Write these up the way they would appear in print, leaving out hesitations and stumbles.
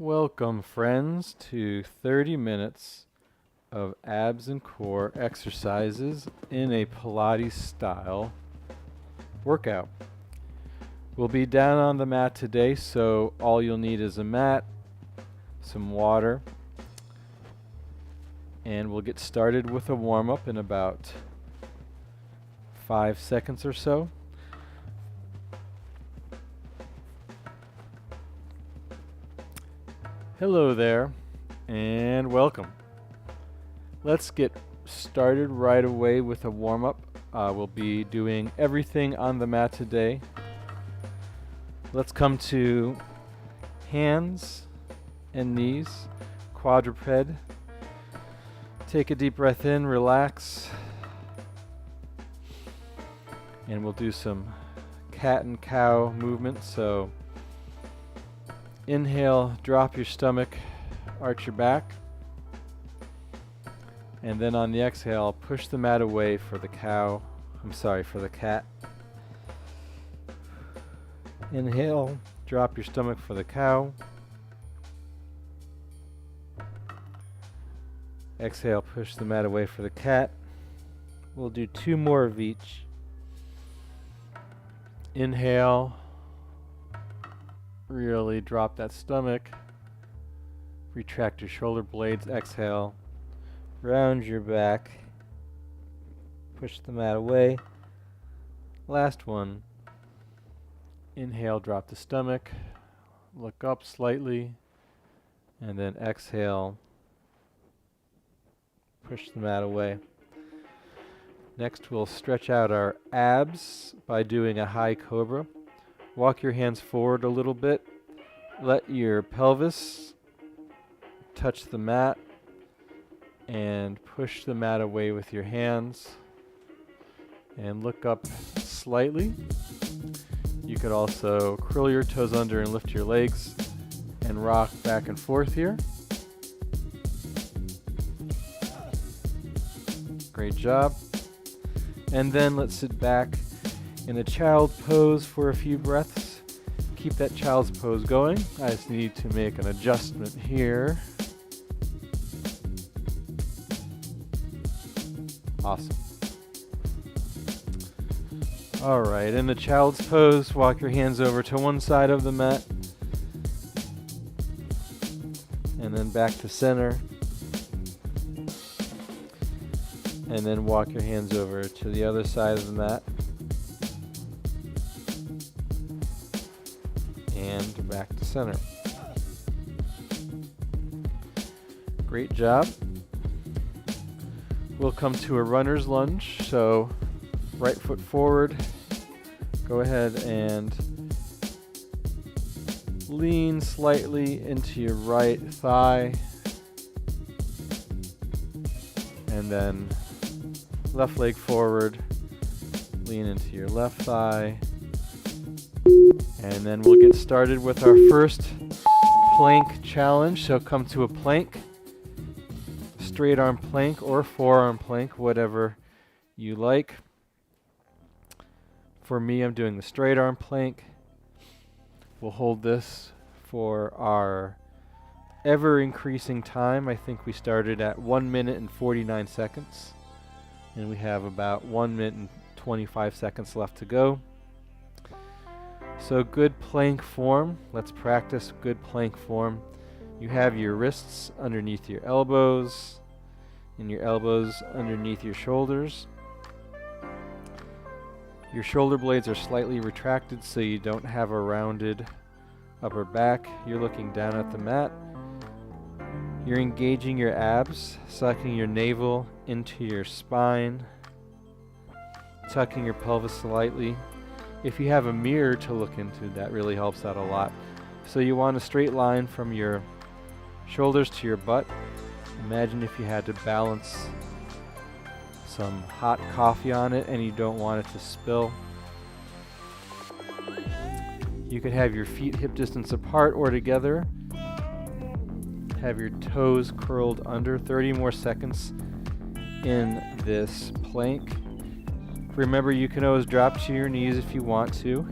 Welcome, friends, to 30 minutes of abs and core exercises in a Pilates style workout. We'll be down on the mat today, so all you'll need is a mat, some water, and we'll get started with a warm-up in about 5 seconds or so. Hello there, and welcome. Let's get started right away with a warm-up. We'll be doing everything on the mat today. Let's come to hands and knees, quadruped. Take a deep breath in, relax, and we'll do some cat and cow movements. So inhale, drop your stomach, arch your back, and then on the exhale, push the mat away for the for the cat. Inhale, drop your stomach for the cow. Exhale, push the mat away for the cat. We'll do 2 more of each. Inhale, really drop that stomach. Retract your shoulder blades. Exhale, round your back. Push the mat away. Last one. Inhale, drop the stomach. Look up slightly. And then exhale, push the mat away. Next, we'll stretch out our abs by doing a high cobra. Walk your hands forward a little bit. Let your pelvis touch the mat and push the mat away with your hands. And look up slightly. You could also curl your toes under and lift your legs and rock back and forth here. Great job. And then let's sit back in a child pose for a few breaths. Keep that child's pose going. I just need to make an adjustment here. Awesome. Alright, in the child's pose, walk your hands over to one side of the mat. And then back to center. And then walk your hands over to the other side of the mat. And back to center. Great job. We'll come to a runner's lunge. So right foot forward. Go ahead and lean slightly into your right thigh. And then left leg forward, lean into your left thigh, and then we'll get started with our first plank challenge. So come to a plank, straight arm plank or forearm plank, whatever you like. For me, I'm doing the straight arm plank. We'll hold this for our ever increasing time. I think we started at 1 minute and 49 seconds. And we have about 1 minute and 25 seconds left to go. So good plank form. Let's practice good plank form. You have your wrists underneath your elbows and your elbows underneath your shoulders. Your shoulder blades are slightly retracted so you don't have a rounded upper back. You're looking down at the mat. You're engaging your abs, sucking your navel into your spine, tucking your pelvis slightly. If you have a mirror to look into, that really helps out a lot. So you want a straight line from your shoulders to your butt. Imagine if you had to balance some hot coffee on it and you don't want it to spill. You could have your feet hip distance apart or together. Have your toes curled under. 30 more seconds in this plank. Remember, you can always drop to your knees if you want to.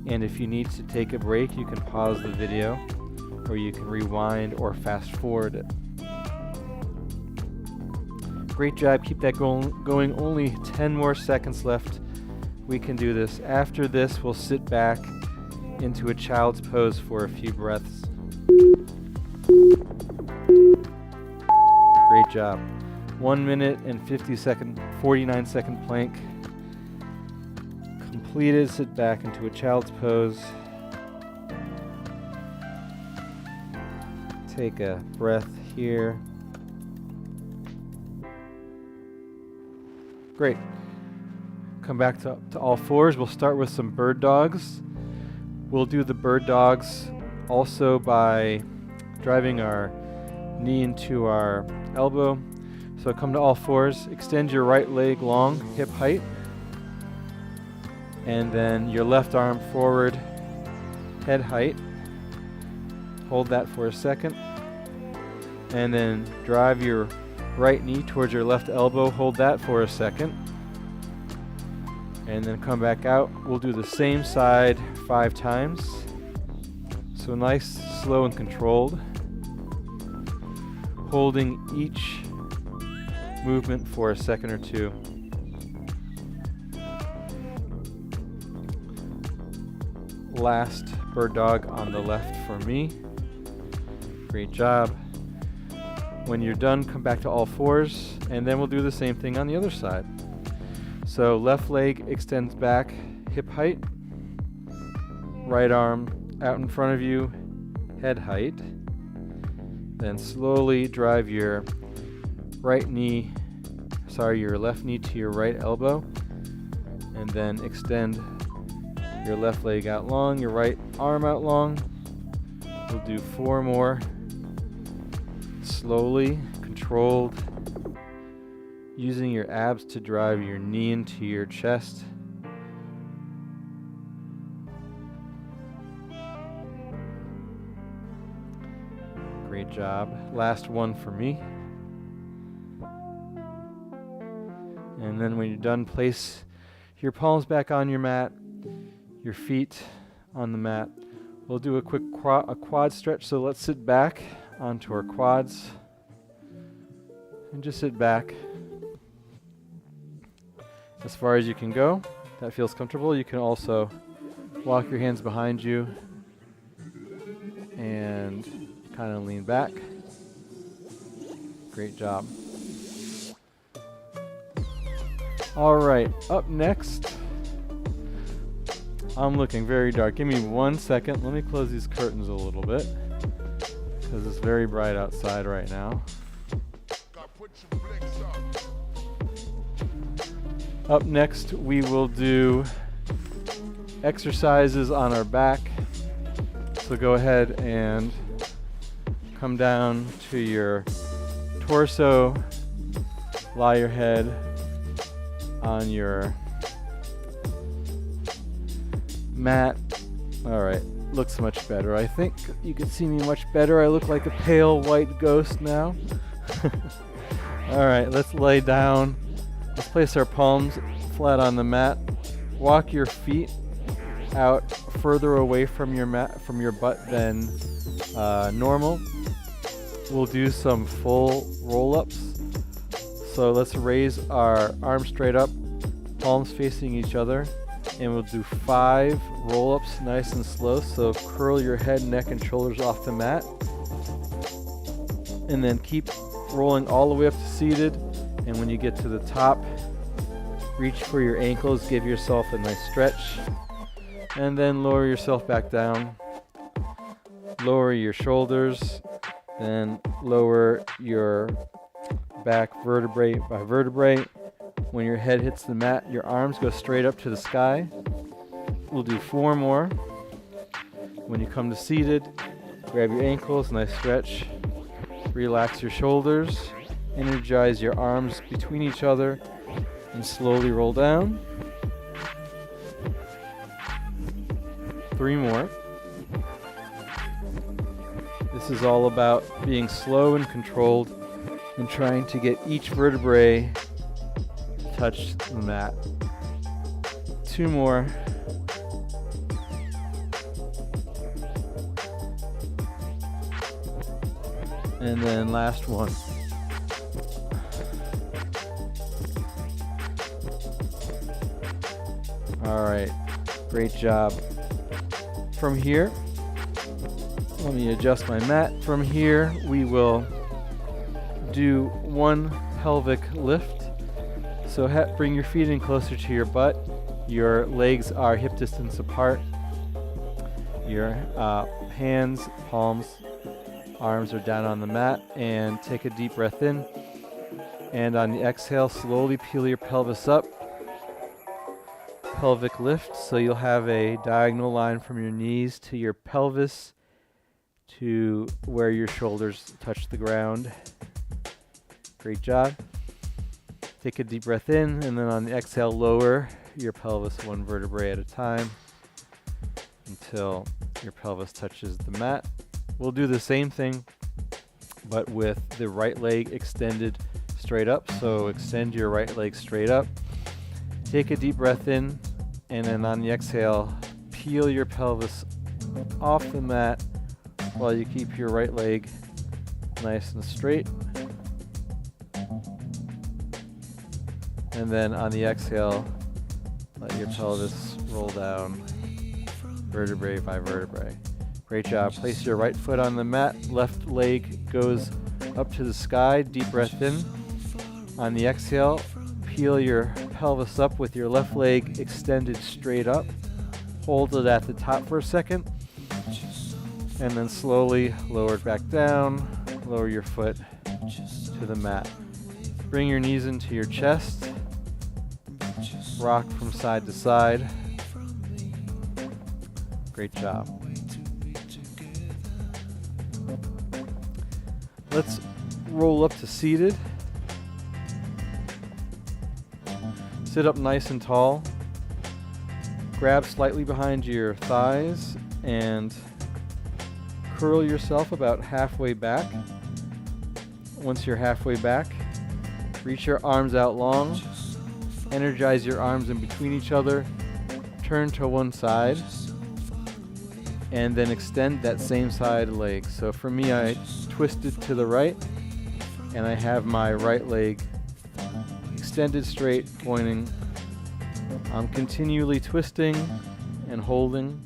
And if you need to take a break, you can pause the video. or you can rewind or fast forward it. Great job, keep that going. Only 10 more seconds left. We can do this. After this, we'll sit back into a child's pose for a few breaths. Great job. 1 minute and 49 second plank. Completed, sit back into a child's pose. Take a breath here. Great. Come back to all fours. We'll start with some bird dogs. We'll do the bird dogs also by driving our knee into our elbow. So come to all fours, extend your right leg long, hip height, and then your left arm forward, head height. Hold that for a second, and then drive your right knee towards your left elbow. Hold that for a second, and then come back out. We'll do the same side 5 times. So nice, slow, and controlled. Holding each movement for a second or two. Last bird dog on the left for me. Great job. When you're done, come back to all fours, and then we'll do the same thing on the other side. So left leg extends back, hip height. Right arm out in front of you, head height. Then slowly drive your left knee to your right elbow, and then extend your left leg out long, your right arm out long. We'll do 4 more. Slowly, controlled, using your abs to drive your knee into your chest. Great job. Last one for me. And then when you're done, place your palms back on your mat, your feet on the mat. We'll do a quick quad stretch, so let's sit back onto our quads and just sit back as far as you can go. That feels comfortable. You can also walk your hands behind you and kind of lean back. Great job. All right, up next, I'm looking very dark. Give me 1 second. Let me close these curtains a little bit because it's very bright outside right now. Up next, we will do exercises on our back. So go ahead and come down to your torso, lie your head on your mat. All right, looks much better. I think you can see me much better. I look like a pale white ghost now. All right, let's lay down. Let's place our palms flat on the mat. Walk your feet out further away from your mat, from your butt than normal. We'll do some full roll-ups. So let's raise our arms straight up, palms facing each other, and we'll do 5 roll-ups nice and slow. So curl your head, neck, and shoulders off the mat, and then keep rolling all the way up to seated. And when you get to the top, reach for your ankles, give yourself a nice stretch, and then lower yourself back down. Lower your shoulders, then lower your back vertebrae by vertebrae. When your head hits the mat, your arms go straight up to the sky. We'll do 4 more. When you come to seated, grab your ankles, nice stretch. Relax your shoulders, energize your arms between each other, and slowly roll down. 3 more. This is all about being slow and controlled and trying to get each vertebrae to touch the mat. 2 more. And then last one. All right, great job. From here, let me adjust my mat. From here, we will do one pelvic lift. So bring your feet in closer to your butt. Your legs are hip distance apart. Your hands, palms, arms are down on the mat, and take a deep breath in. And on the exhale, slowly peel your pelvis up. Pelvic lift, so you'll have a diagonal line from your knees to your pelvis to where your shoulders touch the ground. Great job. Take a deep breath in, and then on the exhale, lower your pelvis one vertebrae at a time until your pelvis touches the mat. We'll do the same thing, but with the right leg extended straight up. So extend your right leg straight up. Take a deep breath in, and then on the exhale, peel your pelvis off the mat while you keep your right leg nice and straight. And then on the exhale, let your pelvis roll down vertebrae by vertebrae. Great job. Place your right foot on the mat. Left leg goes up to the sky. Deep breath in. On the exhale, peel your pelvis up with your left leg extended straight up. Hold it at the top for a second. And then slowly lower it back down. Lower your foot to the mat. Bring your knees into your chest. Rock from side to side. Great job. Let's roll up to seated. Sit up nice and tall. Grab slightly behind your thighs and curl yourself about halfway back. Once you're halfway back, reach your arms out long. Energize your arms in between each other. Turn to one side. And then extend that same side leg. So for me, I twisted to the right, and I have my right leg extended straight, pointing. I'm continually twisting and holding.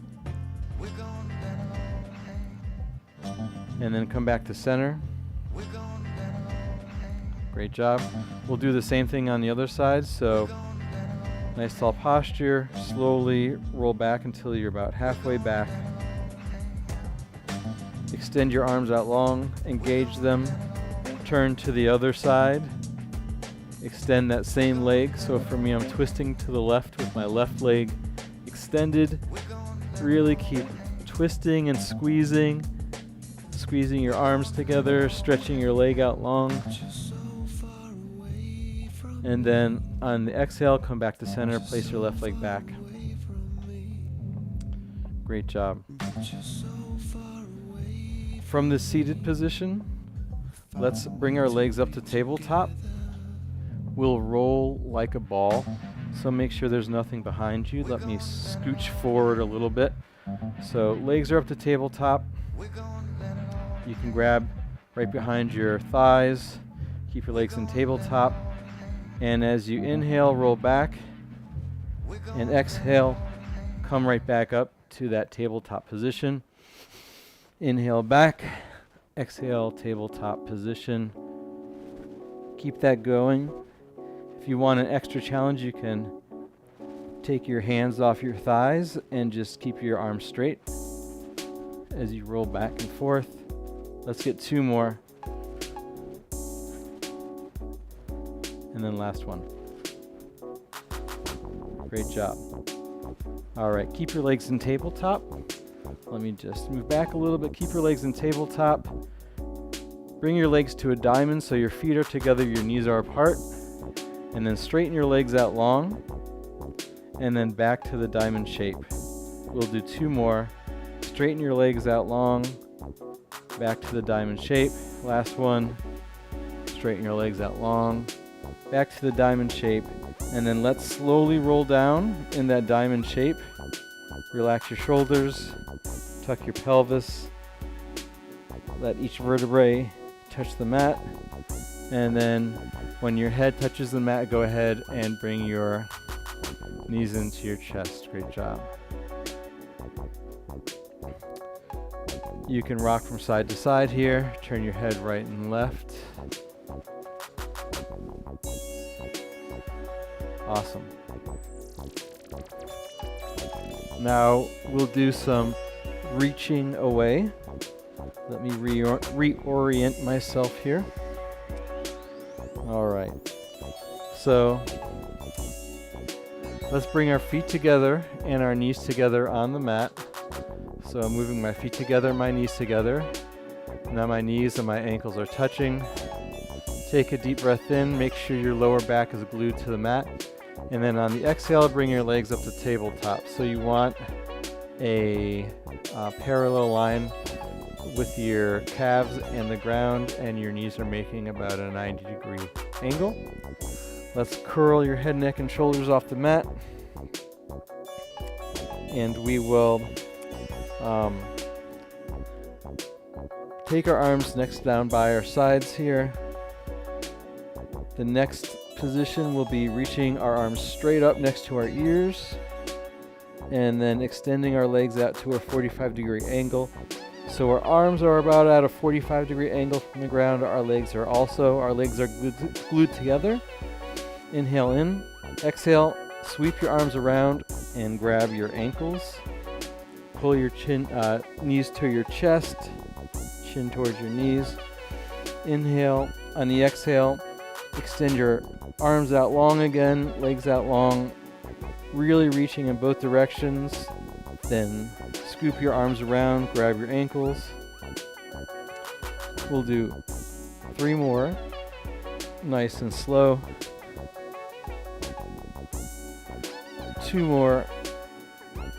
And then come back to center. Great job. We'll do the same thing on the other side. So nice tall posture. Slowly roll back until you're about halfway back. Extend your arms out long, engage them, turn to the other side, extend that same leg. So for me, I'm twisting to the left with my left leg extended. Really keep twisting and squeezing your arms together, stretching your leg out long. And then on the exhale, come back to center, place your left leg back. Great job. From the seated position, let's bring our legs up to tabletop. We'll roll like a ball, so make sure there's nothing behind you. Let me scooch forward a little bit. So legs are up to tabletop. You can grab right behind your thighs. Keep your legs in tabletop. And as you inhale, roll back. And exhale, come right back up to that tabletop position. Inhale back, exhale, tabletop position. Keep that going. If you want an extra challenge, you can take your hands off your thighs and just keep your arms straight as you roll back and forth. Let's get two more. And then last one. Great job. All right, keep your legs in tabletop. Let me just move back a little bit. Keep your legs in tabletop. Bring your legs to a diamond so your feet are together, your knees are apart. And then straighten your legs out long. And then back to the diamond shape. We'll do two more. Straighten your legs out long. Back to the diamond shape. Last one. Straighten your legs out long. Back to the diamond shape. And then let's slowly roll down in that diamond shape. Relax your shoulders. Tuck your pelvis. Let each vertebrae touch the mat. And then when your head touches the mat, go ahead and bring your knees into your chest. Great job. You can rock from side to side here. Turn your head right and left. Awesome. Now we'll do some reaching away. Let me reorient myself here. All right. So let's bring our feet together and our knees together on the mat. So I'm moving my feet together, my knees together. Now my knees and my ankles are touching. Take a deep breath in. Make sure your lower back is glued to the mat. And then on the exhale, bring your legs up to tabletop. So you want a parallel line with your calves and the ground, and your knees are making about a 90-degree angle. Let's curl your head, neck, and shoulders off the mat. And we will take our arms next down by our sides here. The next position will be reaching our arms straight up next to our ears, and then extending our legs out to a 45-degree angle. So our arms are about at a 45-degree angle from the ground. Our legs are glued together. Inhale in, exhale, sweep your arms around and grab your ankles. Pull your knees to your chest, chin towards your knees. Inhale, on the exhale, extend your arms out long again, legs out long, really reaching in both directions. Then scoop your arms around, grab your ankles. We'll do 3 more, nice and slow. 2 more.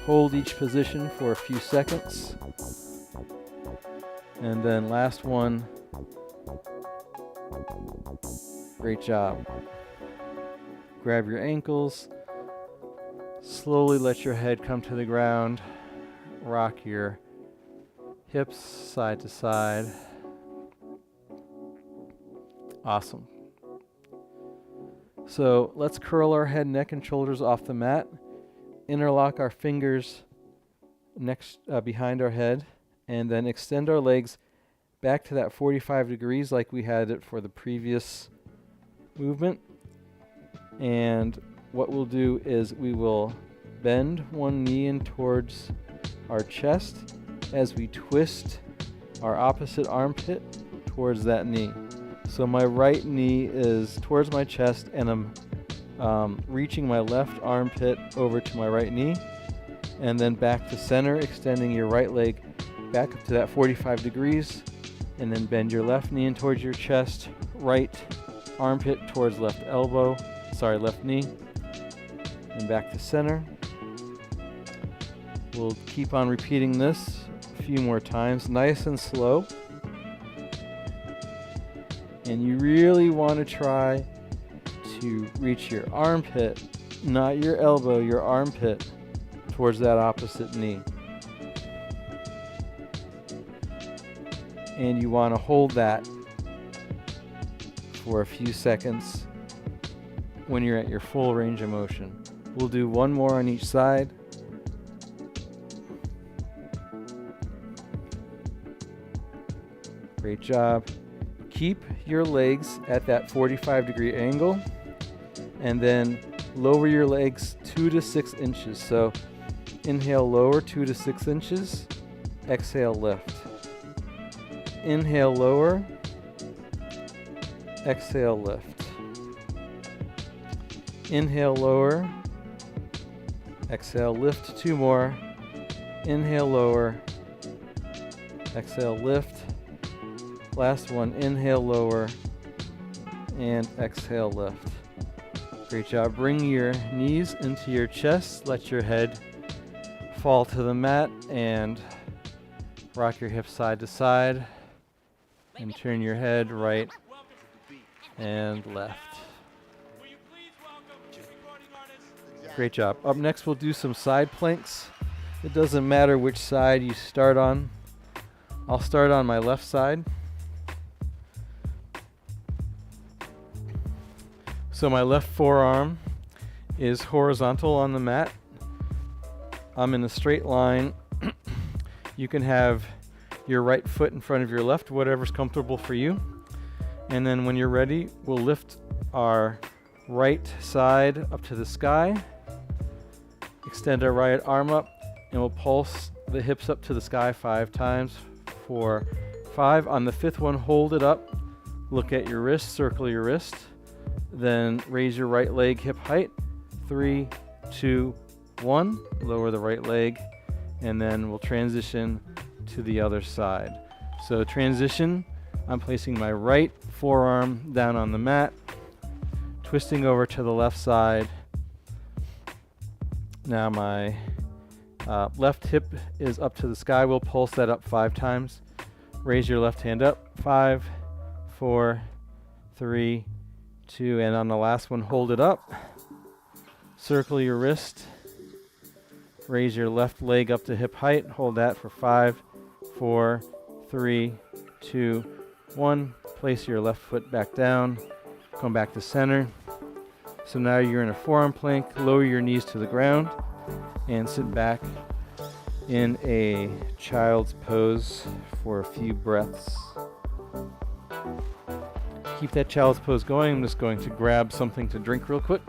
Hold each position for a few seconds. And then last one. Great job. Grab your ankles. Slowly let your head come to the ground. Rock your hips side to side. Awesome. So let's curl our head, neck, and shoulders off the mat. Interlock our fingers behind our head, and then extend our legs back to that 45 degrees like we had it for the previous movement. And what we'll do is we will bend one knee in towards our chest as we twist our opposite armpit towards that knee. So my right knee is towards my chest, and I'm reaching my left armpit over to my right knee, and then back to center, extending your right leg back up to that 45 degrees, and then bend your left knee in towards your chest, right armpit towards left knee, and back to center. We'll keep on repeating this a few more times, nice and slow. And you really want to try to reach your armpit, not your elbow, your armpit, towards that opposite knee. And you want to hold that for a few seconds when you're at your full range of motion. We'll do 1 more on each side. Great job. Keep your legs at that 45-degree angle, and then lower your legs 2 to 6 inches. So inhale, lower 2 to 6 inches. Exhale, lift. Inhale, lower. Exhale, lift. Inhale, lower. Exhale, lift. 2 more. Inhale, lower. Exhale, lift. Last one, inhale, lower, and exhale, lift. Great job. Bring your knees into your chest. Let your head fall to the mat, and rock your hips side to side, and turn your head right and left. Great job. Up next, we'll do some side planks. It doesn't matter which side you start on. I'll start on my left side. So my left forearm is horizontal on the mat. I'm in a straight line. You can have your right foot in front of your left, whatever's comfortable for you. And then when you're ready, we'll lift our right side up to the sky, extend our right arm up, and we'll pulse the hips up to the sky 5 times for 5. On the 5th one, hold it up, look at your wrist, circle your wrist, then raise your right leg hip height. 3, 2, 1, lower the right leg, and then we'll transition to the other side. So transition, I'm placing my right forearm down on the mat, twisting over to the left side. Now my left hip is up to the sky. We'll pulse that up 5 times. Raise your left hand up. 5, 4, 3, 2, and on the last one, hold it up. Circle your wrist. Raise your left leg up to hip height. Hold that for 5, 4, 3, 2, 1. Place your left foot back down. Come back to center. So now you're in a forearm plank. Lower your knees to the ground and sit back in a child's pose for a few breaths. Keep that child's pose going. I'm just going to grab something to drink real quick.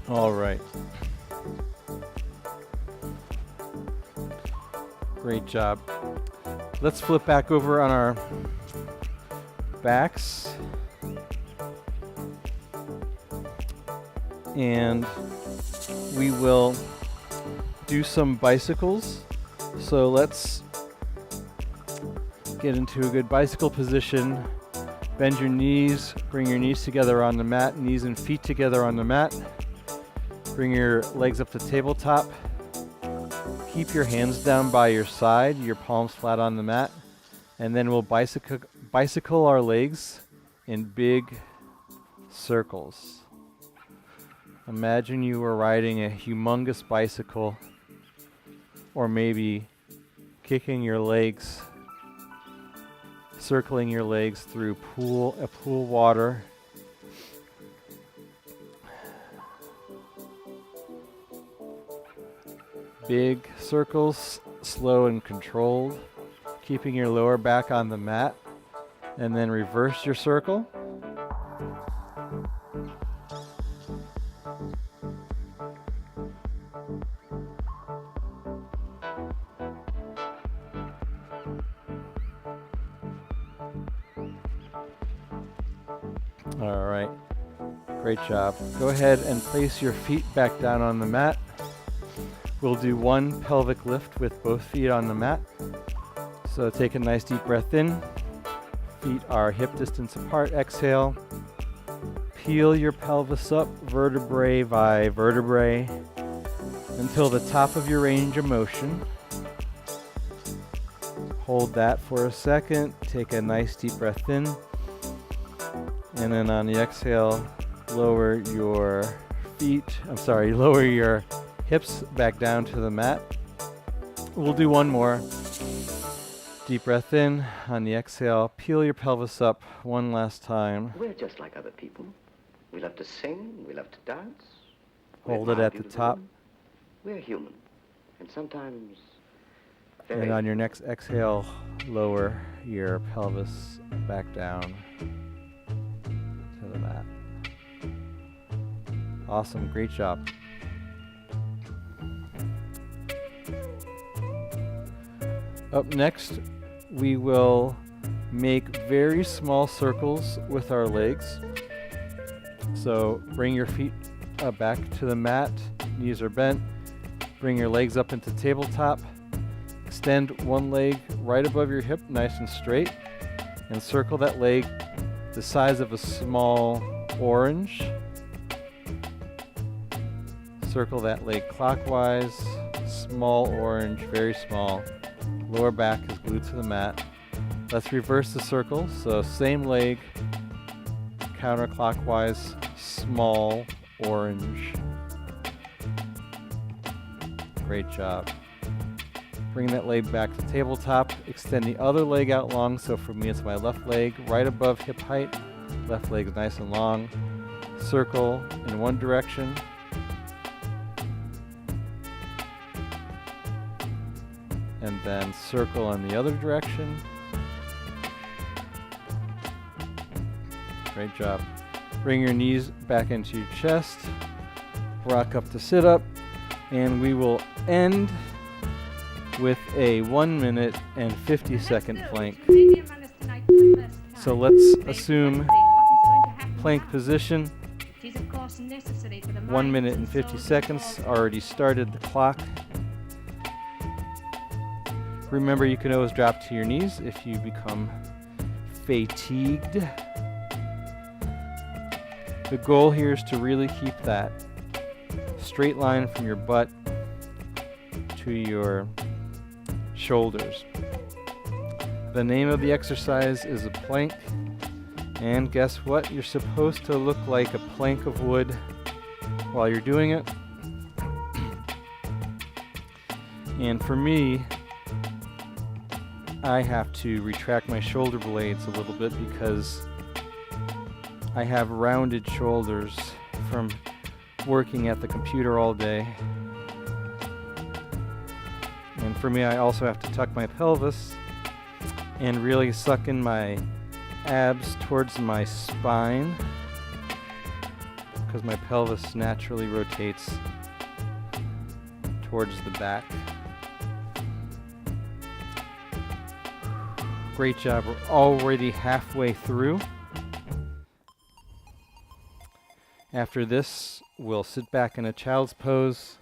All right. Great job. Let's flip back over on our backs. And we will do some bicycles. So let's get into a good bicycle position. Bend your knees, bring your knees together on the mat, knees and feet together on the mat. Bring your legs up to tabletop. Keep your hands down by your side, your palms flat on the mat. And then we'll bicycle our legs in big circles. Imagine you were riding a humongous bicycle, or maybe kicking your legs, circling your legs through a pool water. Big circles, slow and controlled, keeping your lower back on the mat, and then reverse your circle. All right, great job. Go ahead and place your feet back down on the mat. We'll do one pelvic lift with both feet on the mat. So take a nice deep breath in. Feet are hip distance apart. Exhale. Peel your pelvis up vertebrae by vertebrae until the top of your range of motion. Hold that for a second. Take a nice deep breath in. And then on the exhale, lower your hips back down to the mat. We'll do one more. Deep breath in. On the exhale, peel your pelvis up one last time. We're just like other people. We love to sing, we love to dance. Hold it at the top. We're human. And sometimes and on your next exhale, lower your pelvis back down to the mat. Awesome, great job. Up next, we will make very small circles with our legs. So bring your feet back to the mat, knees are bent. Bring your legs up into tabletop. Extend one leg right above your hip, nice and straight, and circle that leg the size of a small orange. Circle that leg clockwise, small orange, very small. Lower back is glued to the mat. Let's reverse the circle. So same leg, counterclockwise, small orange. Great job. Bring that leg back to tabletop. Extend the other leg out long. So for me, it's my left leg right above hip height. Left leg is nice and long. Circle in one direction. And then circle in the other direction. Great job. Bring your knees back into your chest. Rock up to sit up. And we will end with a 1 minute and 50-second plank. So let's assume plank position. 1 minute and 50 seconds. Already started the clock. Remember, you can always drop to your knees if you become fatigued. The goal here is to really keep that straight line from your butt to your shoulders. The name of the exercise is a plank, and guess what? You're supposed to look like a plank of wood while you're doing it. And for me, I have to retract my shoulder blades a little bit because I have rounded shoulders from working at the computer all day. And for me, I also have to tuck my pelvis and really suck in my abs towards my spine because my pelvis naturally rotates towards the back. Great job. We're already halfway through. After this, we'll sit back in a child's pose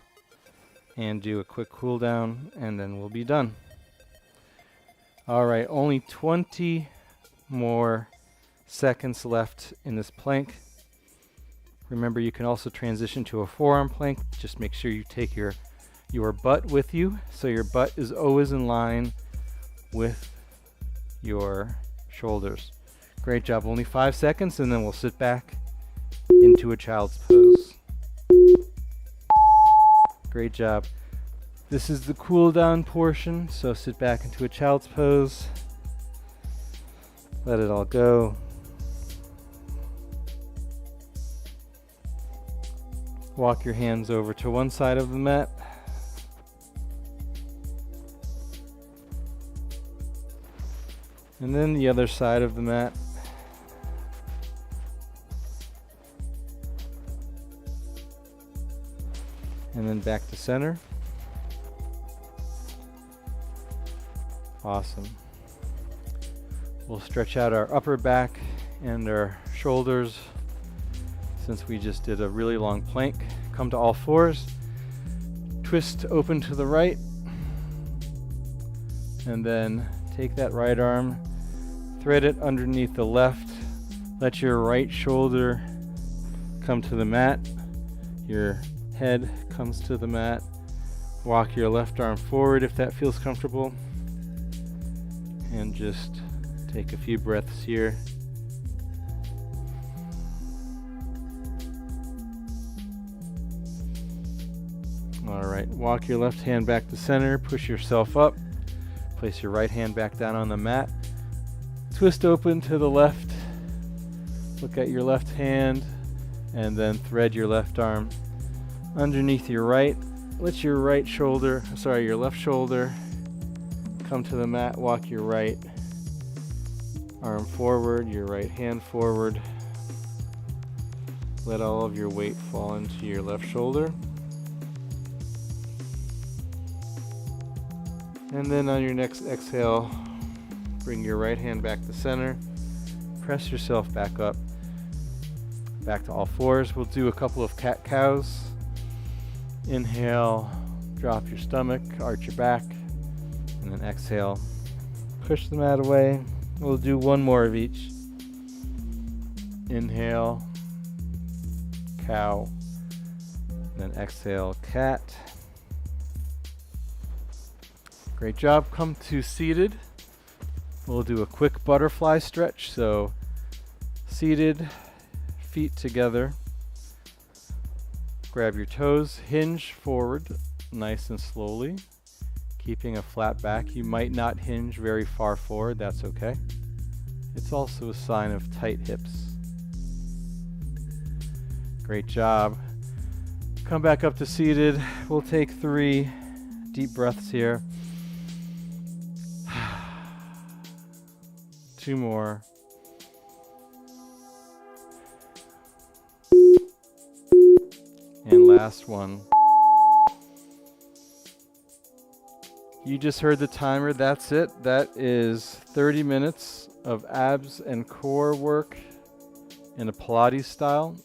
and do a quick cool down, and then we'll be done. All right, only 20 more seconds left in this plank. Remember, you can also transition to a forearm plank. Just make sure you take your butt with you, so your butt is always in line with your shoulders. Great job. Only 5 seconds, and then we'll sit back into a child's pose. Great job. This is the cool down portion, so sit back into a child's pose. Let it all go. Walk your hands over to one side of the mat. And then the other side of the mat. And then back to center. Awesome. We'll stretch out our upper back and our shoulders since we just did a really long plank. Come to all fours. Twist open to the right. And then take that right arm, thread it underneath the left. Let your right shoulder come to the mat. Your head comes to the mat. Walk your left arm forward if that feels comfortable. And just take a few breaths here. All right, walk your left hand back to center, push yourself up. Place your right hand back down on the mat. Twist open to the left. Look at your left hand and then thread your left arm underneath your right. Let your left shoulder come to the mat. Walk your right arm forward, your right hand forward. Let all of your weight fall into your left shoulder. And then on your next exhale, bring your right hand back to center. Press yourself back up. Back to all fours. We'll do a couple of cat-cows. Inhale, drop your stomach, arch your back. And then exhale, push the mat away. We'll do one more of each. Inhale, cow. And then exhale, cat. Great job. Come to seated. We'll do a quick butterfly stretch. So seated, feet together. Grab your toes, hinge forward nice and slowly. keeping a flat back. You might not hinge very far forward, that's okay. It's also a sign of tight hips. Great job. Come back up to seated. We'll take 3 deep breaths here. 2 more. And last one. You just heard the timer. That's it. That is 30 minutes of abs and core work in a Pilates style.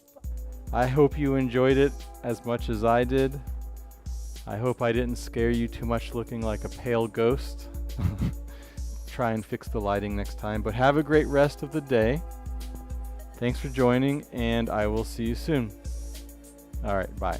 I hope you enjoyed it as much as I did. I hope I didn't scare you too much looking like a pale ghost. Try and fix the lighting next time. But have a great rest of the day. Thanks for joining, and I will see you soon. All right, bye.